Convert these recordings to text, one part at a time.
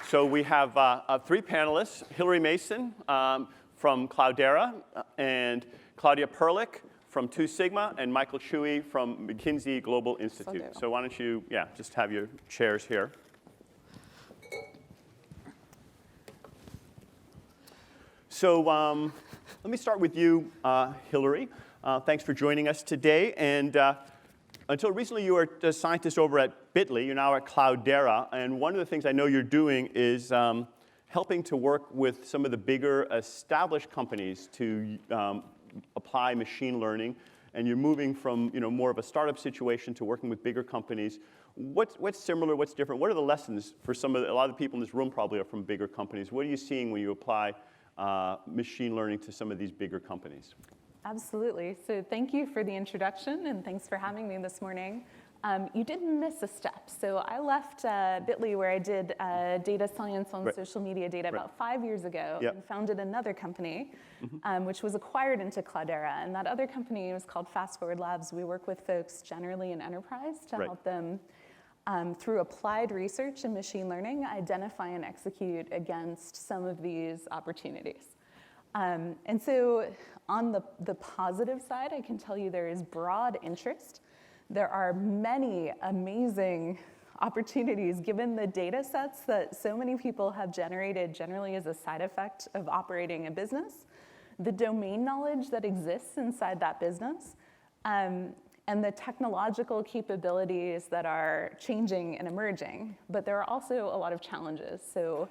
So we have three panelists, Hilary Mason from Cloudera, and Claudia Perlich from 2 Sigma, and Michael Chui from McKinsey Global Institute. So why don't you, just have your chairs here. So let me start with you, Hilary. Thanks for joining us today. And until recently, you were a scientist over at Bitly. You're now at Cloudera. And one of the things I know you're doing is helping to work with some of the bigger established companies to apply machine learning. And you're moving from more of a startup situation to working with bigger companies. What's similar? What's different? What are the lessons for a lot of the people in this room probably are from bigger companies. What are you seeing when you apply machine learning to some of these bigger companies? Absolutely. So thank you for the introduction, and thanks for having me this morning. You didn't miss a step. So I left Bitly, where I did data science on social media data about 5 years ago, and founded another company, which was acquired into Cloudera. And that other company was called Fast Forward Labs. We work with folks generally in enterprise to help them, through applied research and machine learning, identify and execute against some of these opportunities. And so on the positive side, I can tell you there is broad interest. There are many amazing opportunities given the data sets that so many people have generated generally as a side effect of operating a business, the domain knowledge that exists inside that business, and the technological capabilities that are changing and emerging. But there are also a lot of challenges. So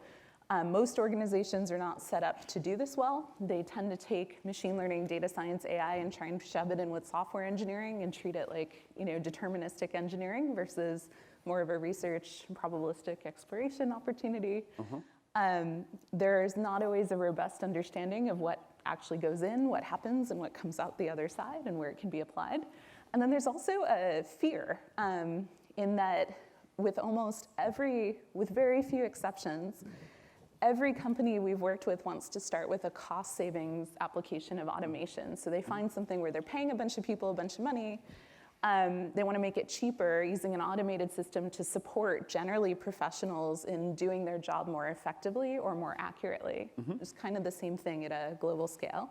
most organizations are not set up to do this well. They tend to take machine learning, data science, AI, and try and shove it in with software engineering and treat it like deterministic engineering versus more of a research, probabilistic exploration opportunity. There's not always a robust understanding of what actually goes in, what happens, and what comes out the other side, and where it can be applied. And then there's also a fear in that with very few exceptions, every company we've worked with wants to start with a cost savings application of automation. So they find something where they're paying a bunch of people a bunch of money. They want to make it cheaper using an automated system to support generally professionals in doing their job more effectively or more accurately. It's kind of the same thing at a global scale.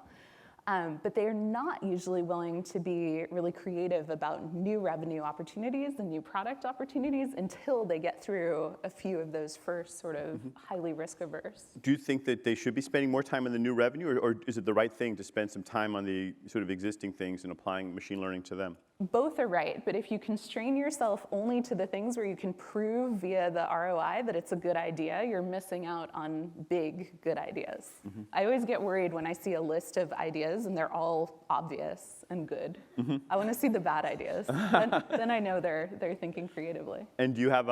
But they are not usually willing to be really creative about new revenue opportunities and new product opportunities until they get through a few of those first sort of highly risk averse. Do you think that they should be spending more time on the new revenue, or is it the right thing to spend some time on the sort of existing things and applying machine learning to them? Both are right, but if you constrain yourself only to the things where you can prove via the ROI that it's a good idea, you're missing out on big, good ideas. I always get worried when I see a list of ideas and they're all obvious and good. I want to see the bad ideas. Then I know they're thinking creatively. And do you have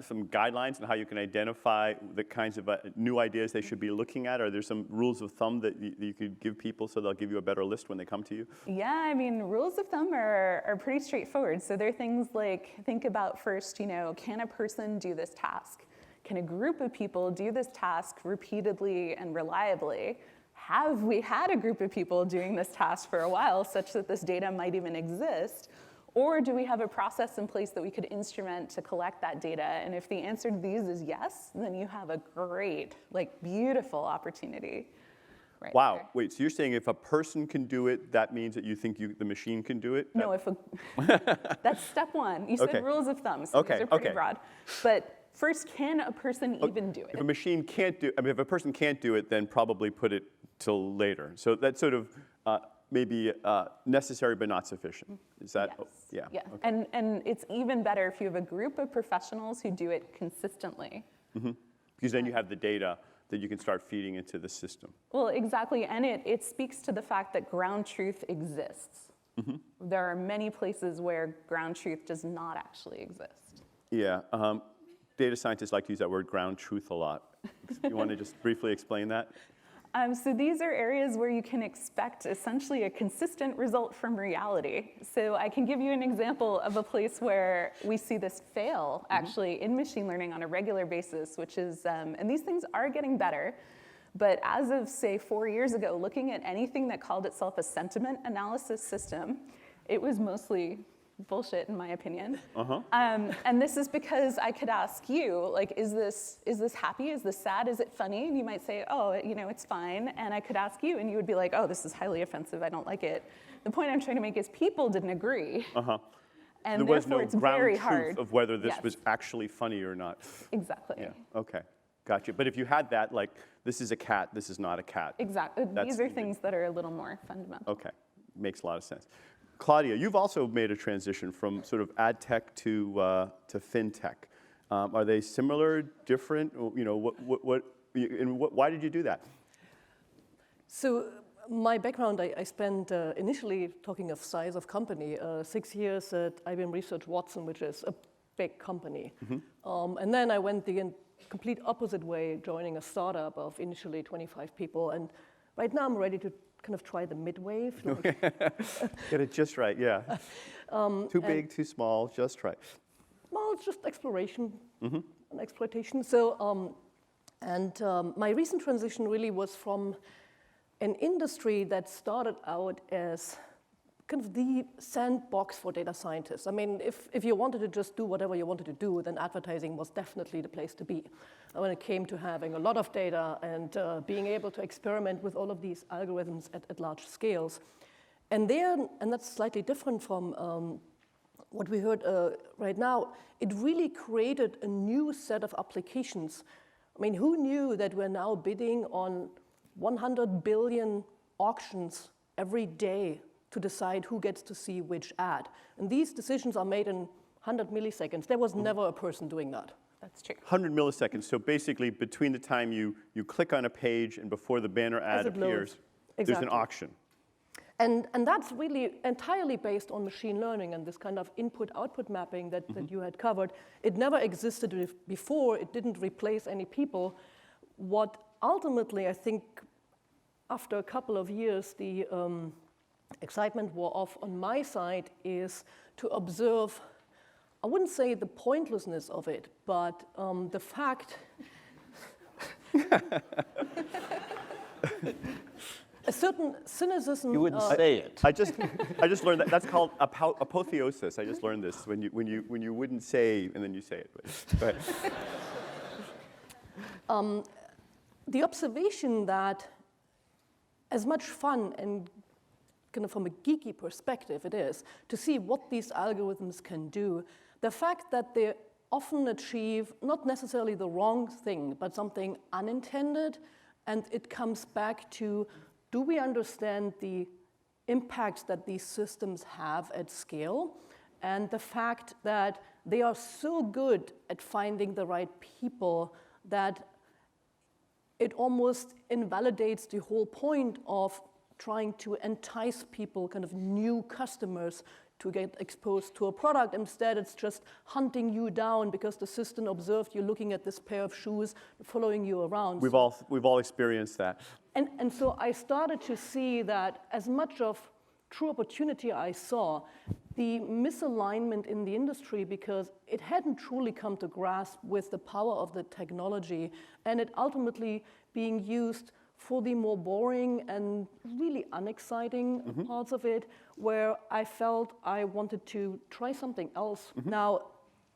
some guidelines on how you can identify the kinds of new ideas they should be looking at? Are there some rules of thumb that you could give people so they'll give you a better list when they come to you? Yeah, I mean, rules of thumb are pretty straightforward. So there are things like, think about first, can a person do this task? Can a group of people do this task repeatedly and reliably? Have we had a group of people doing this task for a while such that this data might even exist? Or do we have a process in place that we could instrument to collect that data? And if the answer to these is yes, then you have a great, beautiful opportunity. Right wow. there. Wait, so you're saying if a person can do it, that means that you think the machine can do it? No, that's step one. You said rules of thumb, so these are pretty broad. But first, can a person even do it? If a machine can't do, if a person can't do it, then probably put it till later. So that's sort of maybe necessary but not sufficient. Is that? Yes. Yeah. Okay. And it's even better if you have a group of professionals who do it consistently. Because then you have the data that you can start feeding into the system. Well, exactly, and it speaks to the fact that ground truth exists. There are many places where ground truth does not actually exist. Yeah, data scientists like to use that word ground truth a lot. You want to just briefly explain that? So these are areas where you can expect essentially a consistent result from reality. So I can give you an example of a place where we see this fail actually in machine learning on a regular basis, which is, and these things are getting better, but as of say 4 years ago, looking at anything that called itself a sentiment analysis system, it was mostly bullshit in my opinion. Uh-huh. And this is because I could ask you, like, is this happy? Is this sad? Is it funny? And you might say, oh, it's fine. And I could ask you, and you would be like, oh, this is highly offensive. I don't like it. The point I'm trying to make is people didn't agree. Uh-huh. And there was therefore, no it's ground very truth hard. of whether this Yes. was actually funny or not. Exactly. Yeah. Okay. Gotcha. But if you had that, like, this is a cat, this is not a cat. Exactly. That's These are things that are a little more fundamental. Okay. Makes a lot of sense. Claudia, you've also made a transition from sort of ad tech to fintech. Are they similar, different? Why did you do that? So my background, I spent initially, talking of size of company, 6 years at IBM Research Watson, which is a big company. Mm-hmm. And then I went the complete opposite way, joining a startup of initially 25 people. And right now I'm ready to kind of try the mid-wave. Get it just right, yeah. Too big, too small, just right. Well, it's just exploration Mm-hmm. and exploitation. So, my recent transition really was from an industry that started out as kind of the sandbox for data scientists. I mean, if you wanted to just do whatever you wanted to do, then advertising was definitely the place to be. When it came to having a lot of data and being able to experiment with all of these algorithms at large scales. And that's slightly different from what we heard right now. It really created a new set of applications. I mean, who knew that we're now bidding on 100 billion auctions every day to decide who gets to see which ad? And these decisions are made in 100 milliseconds. There was never a person doing that. That's true. 100 milliseconds. So basically, between the time you click on a page and before the banner ad appears, there's an auction. And that's really entirely based on machine learning and this kind of input-output mapping that you had covered. It never existed before. It didn't replace any people. What ultimately, I think, after a couple of years, the excitement wore off on my side is to observe, I wouldn't say the pointlessness of it, but the fact a certain cynicism. You wouldn't say it. I just learned that. That's called apotheosis. I just learned this when you wouldn't say and then you say it. But the observation that as much fun and kind of from a geeky perspective it is to see what these algorithms can do, the fact that they often achieve not necessarily the wrong thing, but something unintended, and it comes back to, do we understand the impacts that these systems have at scale? And the fact that they are so good at finding the right people that it almost invalidates the whole point of trying to entice people, kind of new customers, to get exposed to a product. Instead, it's just hunting you down because the system observed you looking at this pair of shoes, following you around. we've all experienced that. And so I started to see that as much of true opportunity I saw, the misalignment in the industry, because it hadn't truly come to grasp with the power of the technology, and it ultimately being used for the more boring and really unexciting parts of it, where I felt I wanted to try something else. Now,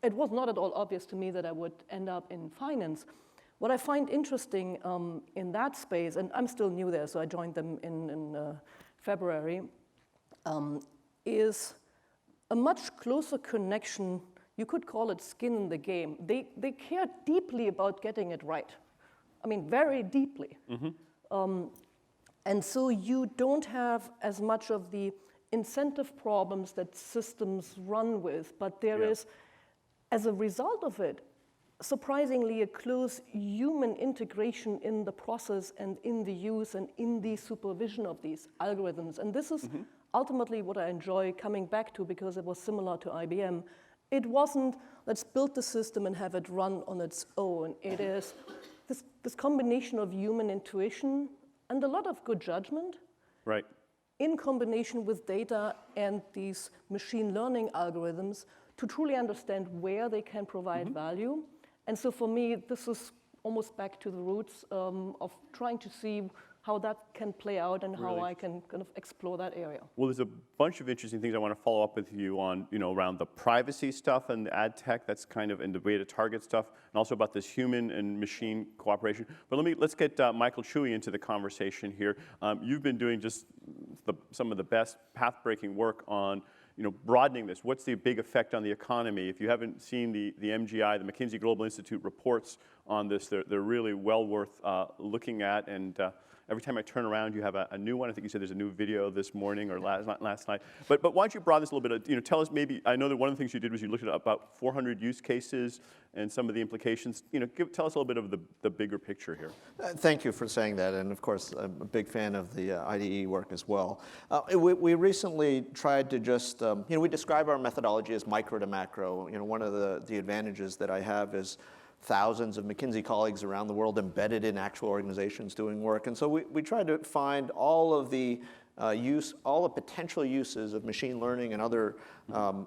it was not at all obvious to me that I would end up in finance. What I find interesting in that space, and I'm still new there, so I joined them in February, is a much closer connection. You could call it skin in the game. They care deeply about getting it right. I mean, very deeply. And so you don't have as much of the incentive problems that systems run with, but there is, as a result of it, surprisingly a close human integration in the process and in the use and in the supervision of these algorithms. And this is ultimately what I enjoy coming back to, because it was similar to IBM. It wasn't, let's build the system and have it run on its own. It is this combination of human intuition and a lot of good judgment, Right. in combination with data and these machine learning algorithms to truly understand where they can provide value. And so for me, this is almost back to the roots of trying to see how that can play out and how Really? I can kind of explore that area. Well, there's a bunch of interesting things I want to follow up with you on, around the privacy stuff and the ad tech, that's kind of, and the way to target stuff, and also about this human and machine cooperation. But let's get Michael Chui into the conversation here. You've been doing just some of the best path-breaking work on broadening this. What's the big effect on the economy? If you haven't seen the MGI, the McKinsey Global Institute reports on this, they're really well worth looking at. And every time I turn around, you have a new one. I think you said there's a new video this morning or last night. But why don't you broaden this a little bit? Tell us maybe. I know that one of the things you did was you looked at about 400 use cases and some of the implications. Tell us a little bit of the bigger picture here. Thank you for saying that, and of course, I'm a big fan of the IDE work as well. We recently tried to just, we describe our methodology as micro to macro. One of the advantages that I have is thousands of McKinsey colleagues around the world embedded in actual organizations doing work. And so we tried to find all of the all the potential uses of machine learning and other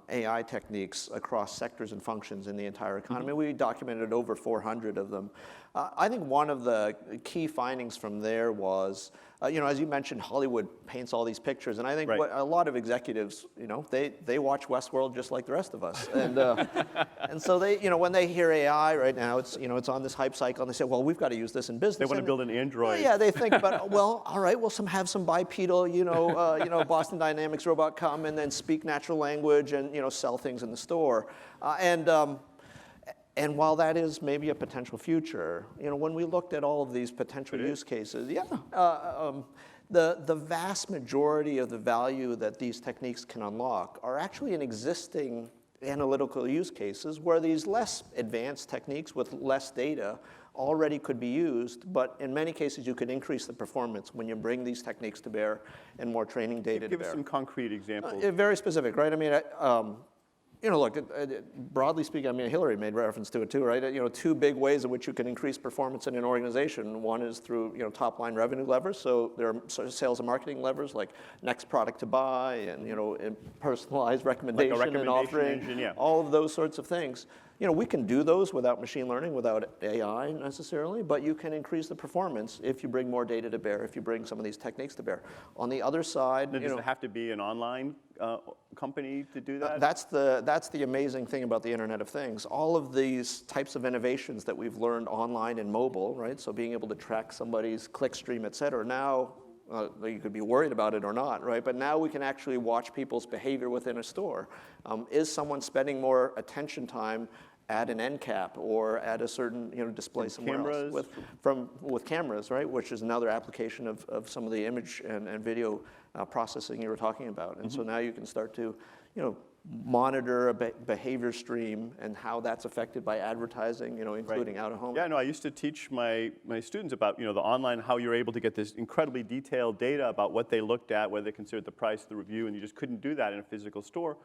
AI techniques across sectors and functions in the entire economy. We documented over 400 of them. I think one of the key findings from there was, as you mentioned, Hollywood paints all these pictures, and I think what a lot of executives, they watch Westworld just like the rest of us, and and so they, when they hear AI right now, it's on this hype cycle, and they say, well, we've got to use this in business. They want to build an Android. Yeah, they think about, well, all right, we'll have some bipedal, Boston Dynamics robot come and then speak natural language and sell things in the store, and while that is maybe a potential future, when we looked at all of these potential use cases, the vast majority of the value that these techniques can unlock are actually in existing analytical use cases where these less advanced techniques with less data already could be used, but in many cases you could increase the performance when you bring these techniques to bear and more training data to bear. Give us some concrete examples. Very specific, right? I mean, look, broadly speaking, Hilary made reference to it too, right? Two big ways in which you can increase performance in an organization. One is through, top-line revenue levers. So there are sort of sales and marketing levers like next product to buy and, and personalized recommendation, like a recommendation and offering, engine, yeah. all of those sorts of things. We can do those without machine learning, without AI necessarily, but you can increase the performance if you bring more data to bear, if you bring some of these techniques to bear. On the other side, does it have to be an online company to do that? That's the amazing thing about the Internet of Things. All of these types of innovations that we've learned online and mobile, right? So being able to track somebody's click stream, et cetera. Now, you could be worried about it or not, right? But now we can actually watch people's behavior within a store. Is someone spending more attention time at an end cap or at a certain display somewhere else with cameras, right? Which is another application of some of the image and video processing you were talking about. And so now you can start to monitor a behavior stream and how that's affected by advertising, including out of home. Yeah, no, I used to teach my students about, the online, how you're able to get this incredibly detailed data about what they looked at, whether they considered the price, the review, and you just couldn't do that in a physical store.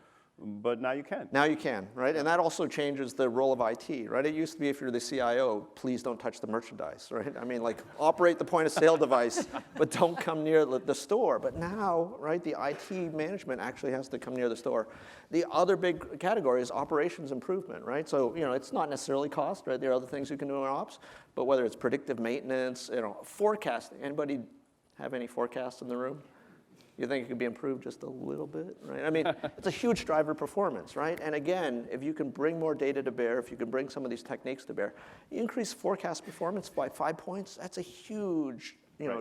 But now you can. Now you can, right? And that also changes the role of IT, right? It used to be if you're the CIO, please don't touch the merchandise, right? I mean, like, operate the point of sale device, but don't come near the store. But now, right, the IT management actually has to come near the store. The other big category is operations improvement, right? So, it's not necessarily cost, right? There are other things you can do in ops, but whether it's predictive maintenance, forecasting. Anybody have any forecasts in the room? You think it could be improved just a little bit, right? I mean, it's a huge driver of performance, right? And again, if you can bring more data to bear, if you can bring some of these techniques to bear, you increase forecast performance by 5 points. That's a huge,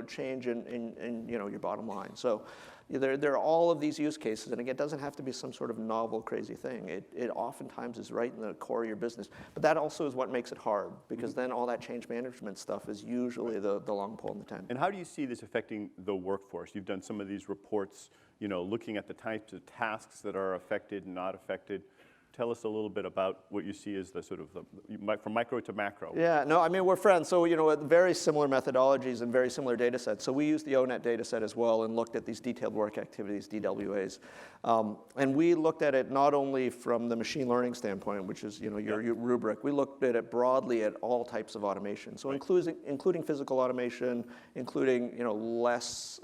change in your bottom line. So there are all of these use cases, and again, it doesn't have to be some sort of novel, crazy thing. It oftentimes is right in the core of your business. But that also is what makes it hard, because then all that change management stuff is usually the long pole in the tent. And how do you see this affecting the workforce? You've done some of these reports, looking at the types of tasks that are affected and not affected. Tell us a little bit about what you see as the sort of, from micro to macro. Yeah, no, I mean, we're friends. So, very similar methodologies and very similar data sets. So we used the ONET data set as well and looked at these detailed work activities, DWAs. And we looked at it not only from the machine learning standpoint, which is, your rubric. We looked at it broadly at all types of automation. So including physical automation, including, less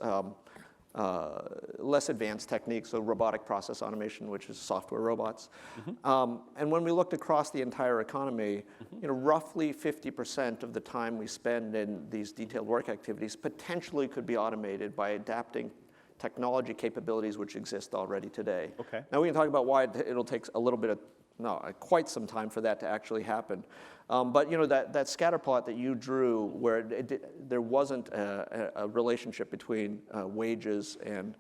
less advanced techniques, so robotic process automation, which is software robots. And when we looked across the entire economy, roughly 50% of the time we spend in these detailed work activities potentially could be automated by adapting technology capabilities which exist already today. Okay. Now we can talk about why it'll take a little bit of, quite some time for that to actually happen. But that scatter plot that you drew, where there wasn't a relationship between wages and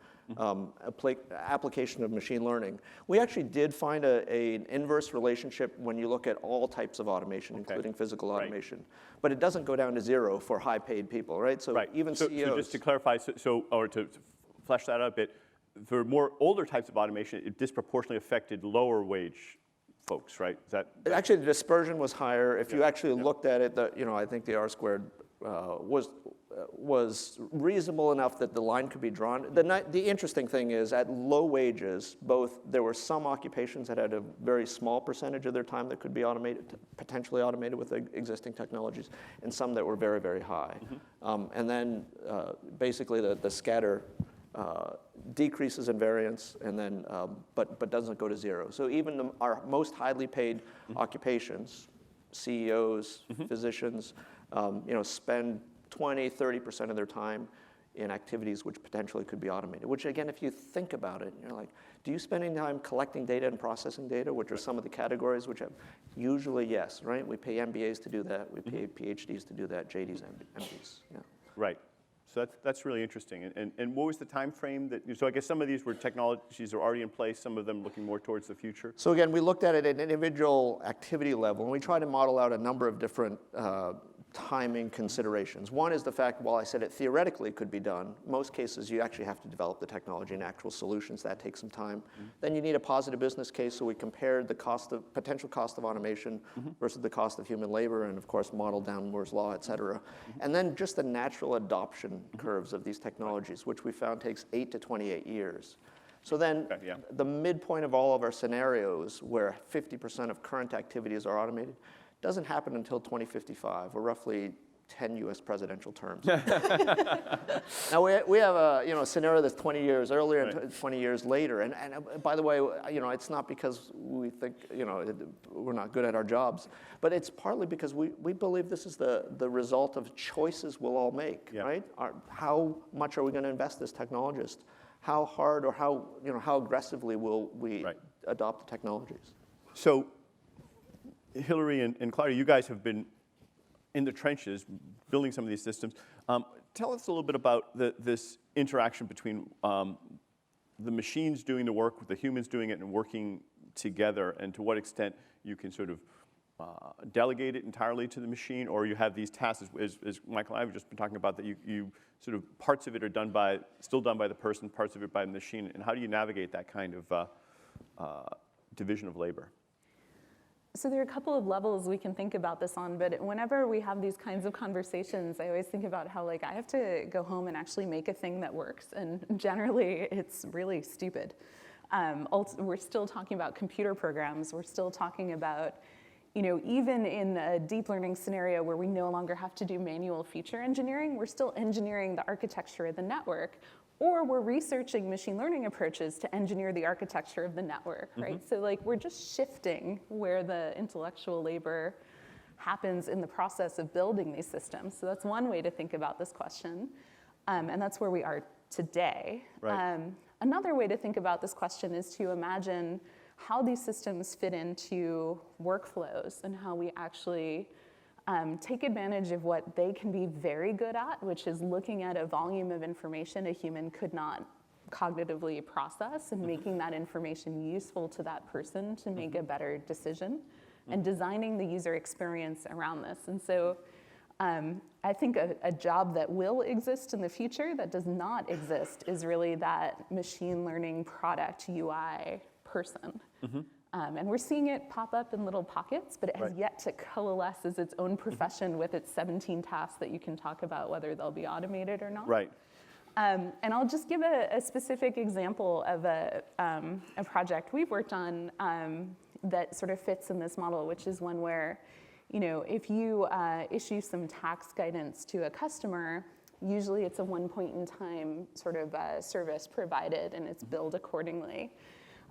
application of machine learning, we actually did find an inverse relationship when you look at all types of automation, including physical automation. But it doesn't go down to zero for high-paid people, right? So even CEOs. So just to clarify, or to flesh that out a bit, for more older types of automation, it disproportionately affected lower wage folks, right? Is that actually the dispersion was higher? If you actually looked at it, I think the R squared was reasonable enough that the line could be drawn. The interesting thing is, at low wages, there were some occupations that had a very small percentage of their time that could be potentially automated with existing technologies, and some that were very, very high. And then basically the scatter decreases in variance, and then but doesn't go to zero. So even our most highly paid occupations, CEOs, physicians, spend 20-30% of their time in activities which potentially could be automated. Which again, if you think about it, you're like, do you spend any time collecting data and processing data, which are some of the categories which have usually yes, right? We pay MBAs to do that. We pay PhDs to do that. JDs, MDs. Yeah. Right. So that's really interesting. And what was the time frame so I guess some of these were technologies that are already in place, some of them looking more towards the future? So again, we looked at it at an individual activity level, and we tried to model out a number of different timing considerations. One is the fact, while I said it theoretically could be done, most cases you actually have to develop the technology and actual solutions. That takes some time. Then you need a positive business case, so we compared the potential cost of automation versus the cost of human labor, and of course modeled down Moore's law, et cetera. And then just the natural adoption curves of these technologies, which we found takes 8 to 28 years. So then the midpoint of all of our scenarios, where 50% of current activities are automated, doesn't happen until 2055, or roughly 10 U.S. presidential terms. Now we have a scenario that's 20 years earlier and 20 years later. And by the way, it's not because we think we're not good at our jobs, but it's partly because we believe this is the result of choices we'll all make, right? How much are we going to invest as technologists? How hard or how aggressively will we adopt the technologies? So Hilary and Claudia, you guys have been in the trenches building some of these systems. Tell us a little bit about this interaction between the machines doing the work with the humans doing it and working together, and to what extent you can sort of delegate it entirely to the machine, or you have these tasks, as Michael and I have just been talking about, that you sort of parts of it are still done by the person, parts of it by the machine, and how do you navigate that kind of division of labor? So there are a couple of levels we can think about this on, but whenever we have these kinds of conversations, I always think about how I have to go home and actually make a thing that works, and generally it's really stupid. We're still talking about computer programs. We're still talking about, even in a deep learning scenario where we no longer have to do manual feature engineering, we're still engineering the architecture of the network, or we're researching machine learning approaches to engineer the architecture of the network, right? So we're just shifting where the intellectual labor happens in the process of building these systems. So that's one way to think about this question, and that's where we are today. Right. Another way to think about this question is to imagine how these systems fit into workflows and how we actually take advantage of what they can be very good at, which is looking at a volume of information a human could not cognitively process and making that information useful to that person to make a better decision, and designing the user experience around this. And so I think a job that will exist in the future that does not exist is really that machine learning product UI person. And we're seeing it pop up in little pockets, but it has yet to coalesce as its own profession with its 17 tasks that you can talk about whether they'll be automated or not. Right. And I'll just give a specific example of a project we've worked on that sort of fits in this model, which is one where, if you issue some tax guidance to a customer, Usually it's a one point in time sort of service provided, and it's billed accordingly.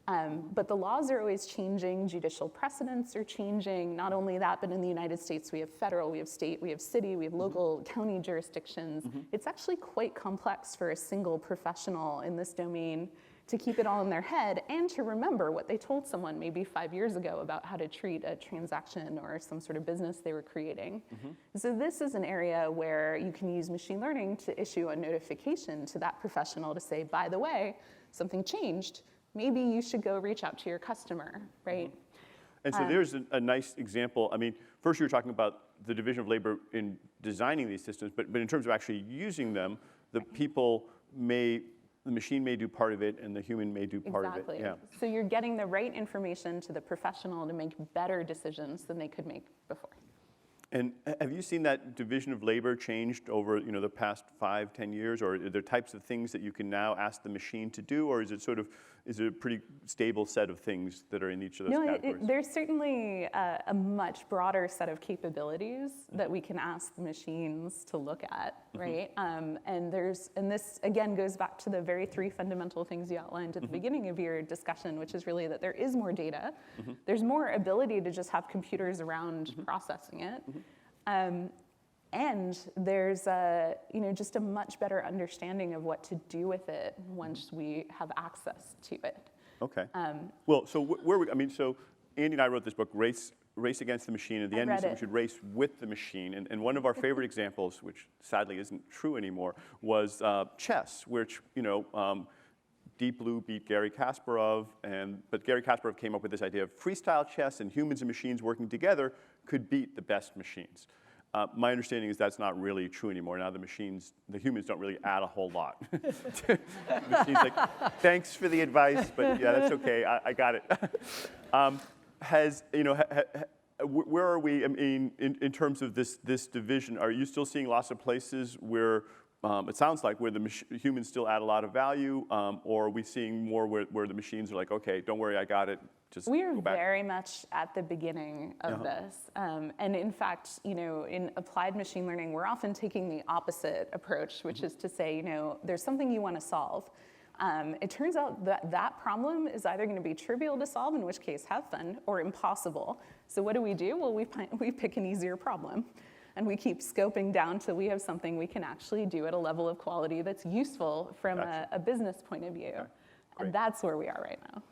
But the laws are always changing, judicial precedents are changing. Not only that, but in the United States, we have federal, we have state, we have city, we have local, county jurisdictions. It's actually quite complex for a single professional in this domain to keep it all in their head and to remember what they told someone maybe 5 years ago about how to treat a transaction or some sort of business they were creating. So this is an area where you can use machine learning to issue a notification to that professional to say, by the way, something changed. Maybe you should go reach out to your customer, right? And so there's a nice example. I mean, first you were talking about the division of labor in designing these systems, but in terms of actually using them, the machine may do part of it and the human may do part of it. Yeah. So you're getting the right information to the professional to make better decisions than they could make before. And have you seen that division of labor changed over the past 5, 10 years? Or are there types of things that you can now ask the machine to do? Or is it a pretty stable set of things that are in each of those categories? There's certainly a much broader set of capabilities that we can ask the machines to look at, right? And this, again, goes back to the very 3 fundamental things you outlined at the beginning of your discussion, which is really that there is more data. There's more ability to just have computers around processing it. And there's just a much better understanding of what to do with it once we have access to it. Okay. Well, so so Andy and I wrote this book, Race Against the Machine. At the end, we said we should race with the machine. And one of our favorite examples, which sadly isn't true anymore, was chess, which Deep Blue beat Garry Kasparov, but Garry Kasparov came up with this idea of freestyle chess, and humans and machines working together could beat the best machines. My understanding is that's not really true anymore. Now the humans don't really add a whole lot. The machine's like, thanks for the advice, but yeah, that's okay, I got it. Where are we, I mean, in terms of this division? Are you still seeing lots of places where it sounds like where the humans still add a lot of value, or are we seeing more where the machines are like, okay, don't worry, I got it. We are very much at the beginning of this. And in fact, in applied machine learning, we're often taking the opposite approach, which is to say, there's something you want to solve. It turns out that problem is either going to be trivial to solve, in which case have fun, or impossible. So what do? Well, we pick an easier problem. And we keep scoping down till we have something we can actually do at a level of quality that's useful from a business point of view. Okay. And that's where we are right now.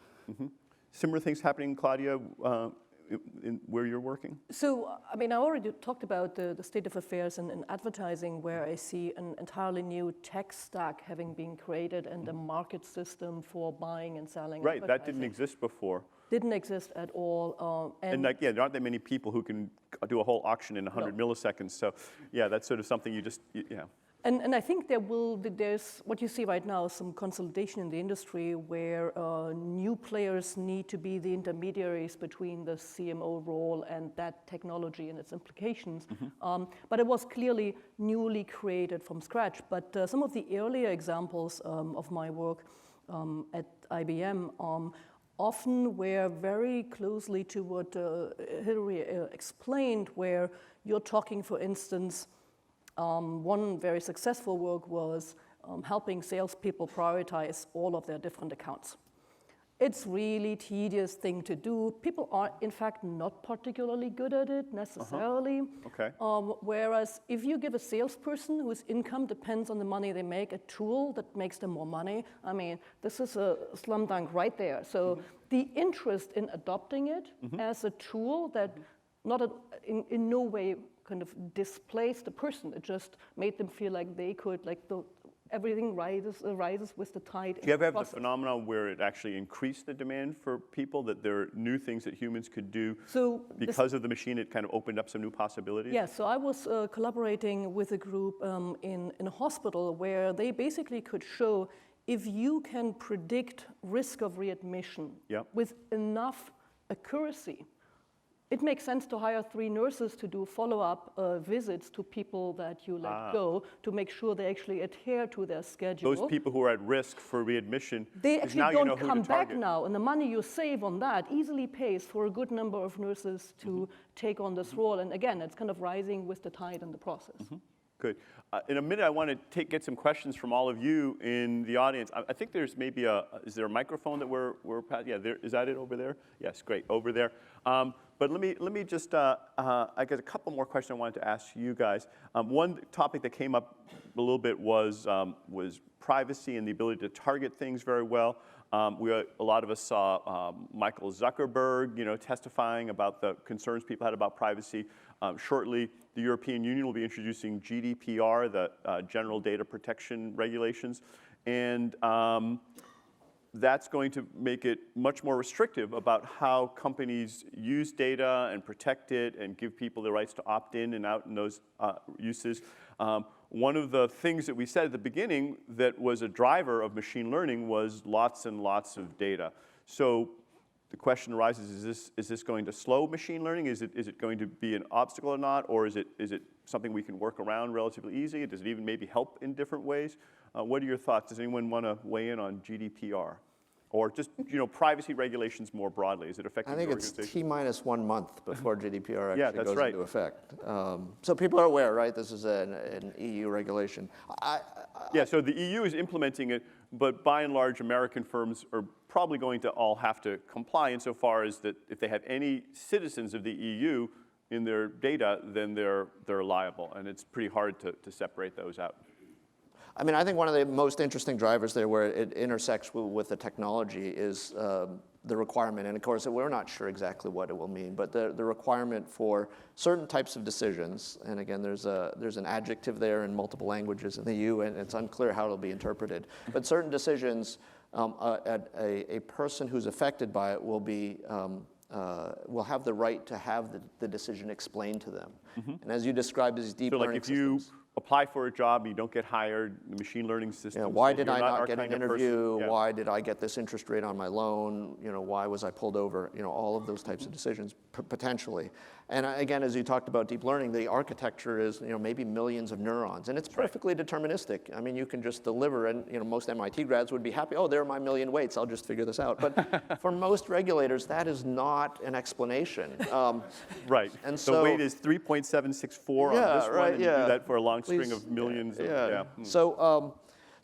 Similar things happening, Claudia, where you're working? So, I mean, I already talked about the state of affairs in advertising, where I see an entirely new tech stack having been created and a market system for buying and selling. Right, that didn't exist before. Didn't exist at all. And there aren't that many people who can do a whole auction in 100 milliseconds. So, yeah, that's sort of something yeah. And I think there's what you see right now, some consolidation in the industry where new players need to be the intermediaries between the CMO role and that technology and its implications. But it was clearly newly created from scratch. But some of the earlier examples of my work at IBM often were very closely to what Hilary explained, where you're talking, for instance, one very successful work was helping salespeople prioritize all of their different accounts. It's really tedious thing to do. People are, in fact, not particularly good at it necessarily. Okay. Whereas if you give a salesperson whose income depends on the money they make a tool that makes them more money, I mean, this is a slam dunk right there. So the interest in adopting it as a tool that in no way kind of displaced the person. It just made them feel like they could, everything rises with the tide. Do you ever have the phenomenon where it actually increased the demand for people, that there are new things that humans could do because of the machine? It kind of opened up some new possibilities? Yeah, so I was collaborating with a group in a hospital where they basically could show if you can predict risk of readmission with enough accuracy, it makes sense to hire 3 nurses to do follow-up visits to people that you let go to make sure they actually adhere to their schedule. Those people who are at risk for readmission, they actually don't come back now, and the money you save on that easily pays for a good number of nurses to take on this role. And again, it's kind of rising with the tide in the process. good. In a minute, I want to get some questions from all of you in the audience. I think there's maybe is there a microphone that we're yeah, is that it over there? Yes, great, over there. But let me just, I got a couple more questions I wanted to ask you guys. One topic that came up a little bit was privacy and the ability to target things very well. A lot of us saw Michael Zuckerberg, testifying about the concerns people had about privacy. Shortly, the European Union will be introducing GDPR, the General Data Protection Regulations, and that's going to make it much more restrictive about how companies use data and protect it and give people the rights to opt in and out in those uses. One of the things that we said at the beginning that was a driver of machine learning was lots and lots of data. So the question arises, is this going to slow machine learning? Is it going to be an obstacle or not? Or is it something we can work around relatively easy? Does it even maybe help in different ways? What are your thoughts? Does anyone want to weigh in on GDPR? Or just privacy regulations more broadly? Is it affecting your organization? I think it's T minus 1 month before GDPR Yeah, actually that's goes right. into effect. So people are aware, right? This is an EU regulation. Yeah, so the EU is implementing it, but by and large, American firms are probably going to all have to comply insofar as that if they have any citizens of the EU in their data, then they're liable, and it's pretty hard to separate those out. I mean, I think one of the most interesting drivers there where it intersects with the technology is the requirement, and of course, we're not sure exactly what it will mean, but the requirement for certain types of decisions, and again, there's an adjective there in multiple languages in the EU, and it's unclear how it'll be interpreted, but certain decisions, a person who's affected by it will have the right to have the decision explained to them. And as you described, these deep learning systems. So like if you apply for a job, you don't get hired, the machine learning system. Why did I not get an interview? Yeah. Why did I get this interest rate on my loan? Why was I pulled over? All of those types of decisions potentially. And again, as you talked about deep learning, the architecture is maybe millions of neurons, and it's perfectly deterministic. I mean, you can just deliver, and most MIT grads would be happy. Oh, there are my million weights. I'll just figure this out. But for most regulators, that is not an explanation. Right. And the so weight is 3.764 on this one, and you do that for a long string of millions.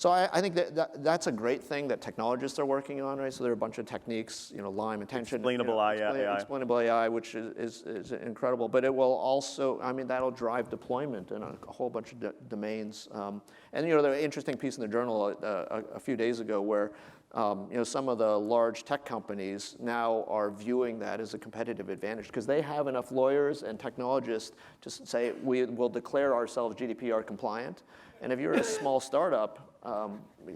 So I think that's a great thing that technologists are working on, right? So there are a bunch of techniques, Lyme attention. Explainable AI. Explainable AI, which is incredible. But it will also, that'll drive deployment in a whole bunch of domains. And the interesting piece in the journal a few days ago where some of the large tech companies now are viewing that as a competitive advantage because they have enough lawyers and technologists to say, we will declare ourselves GDPR compliant. And if you're a small startup,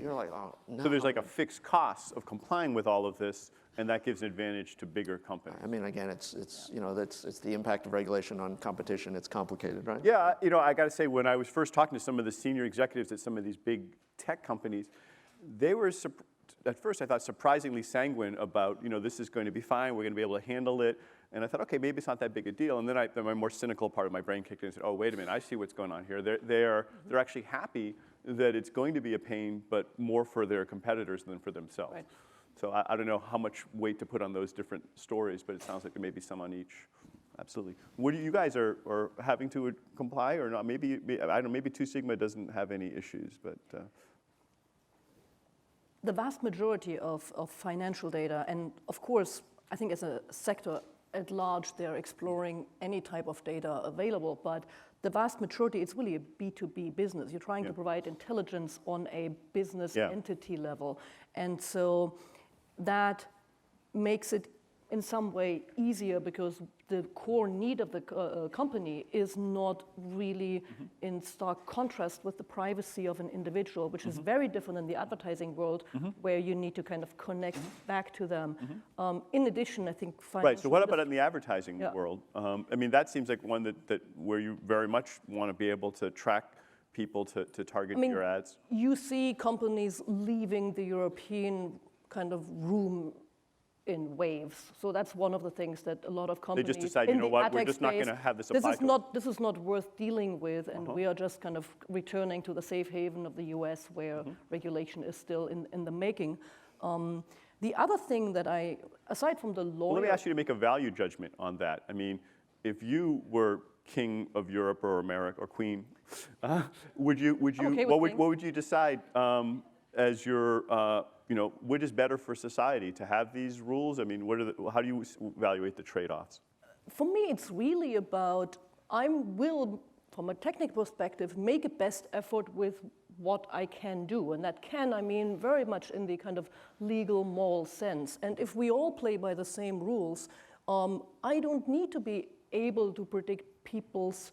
you're like, oh, no. So there's like a fixed cost of complying with all of this, and that gives an advantage to bigger companies. I mean, again, it's the impact of regulation on competition. It's complicated, right? Yeah, I got to say, when I was first talking to some of the senior executives at some of these big tech companies, they were, at first I thought, surprisingly sanguine about, this is going to be fine, we're going to be able to handle it. And I thought, okay, maybe it's not that big a deal. And then my more cynical part of my brain kicked in and said, oh, wait a minute, I see what's going on here. They're actually happy that it's going to be a pain, but more for their competitors than for themselves. Right. So I don't know how much weight to put on those different stories, but it sounds like there may be some on each. Absolutely. What do you guys are having to comply or not? Maybe, I don't know, maybe 2 Sigma doesn't have any issues, but. The vast majority of financial data, and of course, I think as a sector at large, they're exploring any type of data available, but the vast majority, it's really a B2B business. You're trying to provide intelligence on a business entity level. And so that makes it in some way easier because the core need of the company is not really in stark contrast with the privacy of an individual, which is very different in the advertising world, where you need to kind of connect back to them. In addition, I think Right, so what about in the advertising world? That seems like one that where you very much want to be able to track people to target your ads. You see companies leaving the European kind of room in waves. So that's one of the things that a lot of companies they just decide, you know what, we're just not going to have this apply to us. This is not worth dealing with, and we are just kind of returning to the safe haven of the US where regulation is still in the making. The other thing that aside from the law... Well, let me ask you to make a value judgment on that. If you were king of Europe or America or queen, would you okay what with would you decide as your what is better for society, to have these rules? I mean, how do you evaluate the trade-offs? For me, it's really about I will, from a technical perspective, make a best effort with what I can do. And that can, I mean, very much in the kind of legal, moral sense. And if we all play by the same rules, I don't need to be able to predict people's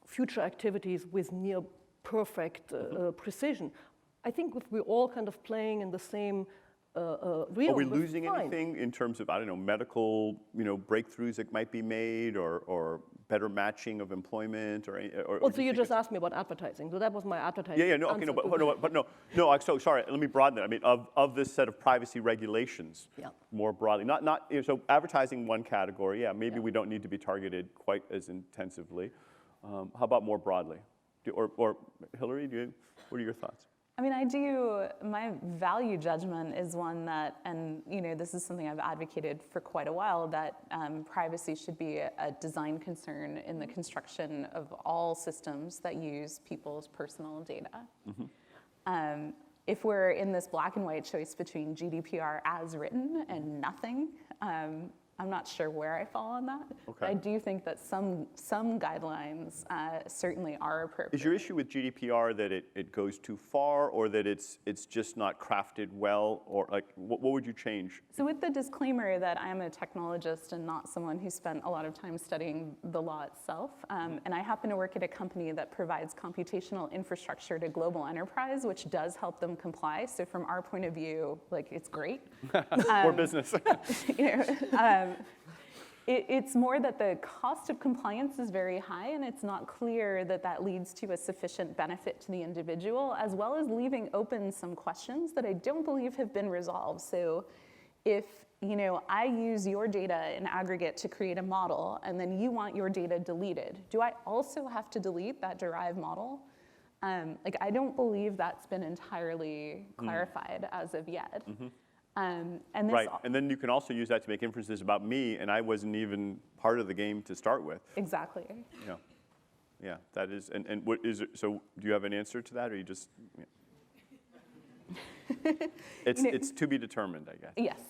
future activities with near perfect precision. I think if we're all kind of playing in the same realm, are we losing fine. anything in terms of, I don't know, medical breakthroughs that might be made, or better matching of employment, or Well, so you just asked me about advertising. So that was my advertising. Yeah, no, okay, no, so sorry, let me broaden it. I mean, of this set of privacy regulations, more broadly, not so advertising one category, maybe we don't need to be targeted quite as intensively. How about more broadly? Or Hilary, what are your thoughts? I mean, my value judgment is one that, and this is something I've advocated for quite a while, that privacy should be a design concern in the construction of all systems that use people's personal data. Mm-hmm. If we're in this black and white choice between GDPR as written and nothing, I'm not sure where I fall on that. Okay. But I do think that some guidelines certainly are appropriate. Is your issue with GDPR that it goes too far, or that it's just not crafted well, or like what would you change? So with the disclaimer that I'm a technologist and not someone who spent a lot of time studying the law itself, and I happen to work at a company that provides computational infrastructure to global enterprise, which does help them comply. So from our point of view, like, it's great. More business. It's more that the cost of compliance is very high, and it's not clear that that leads to a sufficient benefit to the individual, as well as leaving open some questions that I don't believe have been resolved. So if I use your data in aggregate to create a model, and then you want your data deleted, do I also have to delete that derived model? I don't believe that's been entirely clarified as of yet. Mm-hmm. And then you can also use that to make inferences about me, and I wasn't even part of the game to start with. Exactly. Yeah, that is, and what is it, so do you have an answer to that, or you just, It's to be determined, I guess. Yes.